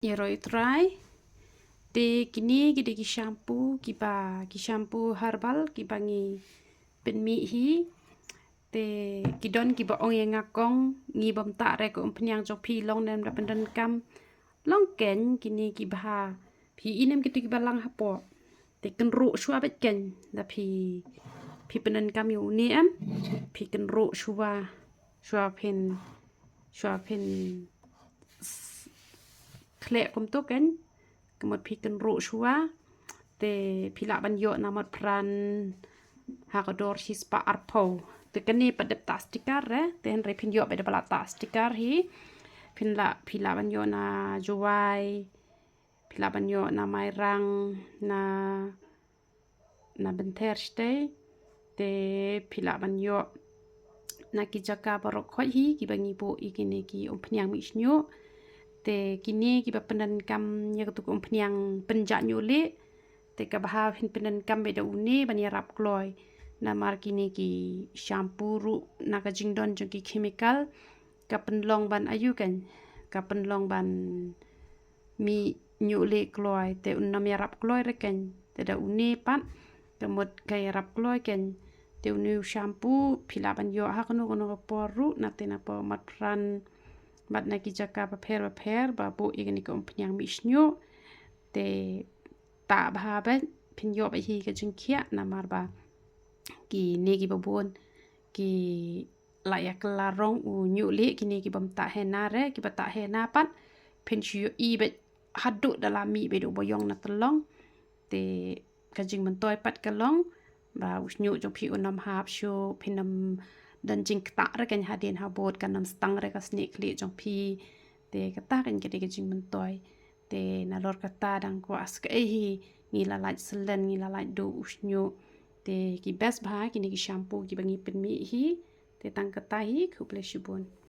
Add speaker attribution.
Speaker 1: Iroi try te kini gide ki shampoo herbal ki bangi penmi hi te kidon ki ba ong yang ngakong ngi bom ta re ko pnyang jok phi long nem da pendan kam long ken kini ki ba phi inem ki ti ba lang hapo te ken ru shwa bet ken da phi pendan kam yu ni am phi ken ru shwa phen kle kum to ken kemot phi ken ru shwa te phi la ban yo na mot pran hakador si spa arpo te keni padep ta stikar re te hen re phin yo be de pala ta stikar hi phi la ban yo na juwai phi la ban yo na mai rang na benter ste te phi la ban yo na ki jaka barok khoi hi ki bangi po ikini ki pnyang mi snyo te kini ki ba pendan kam nya tu pnyang penja nyo le te ka bah hin pendan kam be da uni ban ya rap kloi na mar kini ki shampoo ru na ka jingdon jong ki chemical ka penlong ban ayu kan ka penlong ban mi nyu le kloi te unam ya rap kloi re kan te da uni pat kemot ka ya rap kloi kan te uni shampoo phila ban yo ha kono por ru na te na po mat pran mat na ki jaka pa pher ba bo igani ko pnyang mi snyo te ta bha ba phin yo ba hi ka jing khia na mar ba ki ne ki babon ki la ya klarong u nyu le ki ne ki bam ta he na re ki ba ta he na pat phin chiu i be hadu dalam mi be do boyong na telong te ka jing man toy pat ka long ba usnyu jong phi unam hap shu phinam dan jing ta re kan ha den ha bot kan nam stang re ka snik le jong phi te ka ta kan ke de jing man toy te na lor ka ta dang ko as ka hi ngi la lai selen ngi la lai do usnyu te ki best bha ki ni ki shampoo ki bangi pen mi hi te tang ka ta hi khuple shibun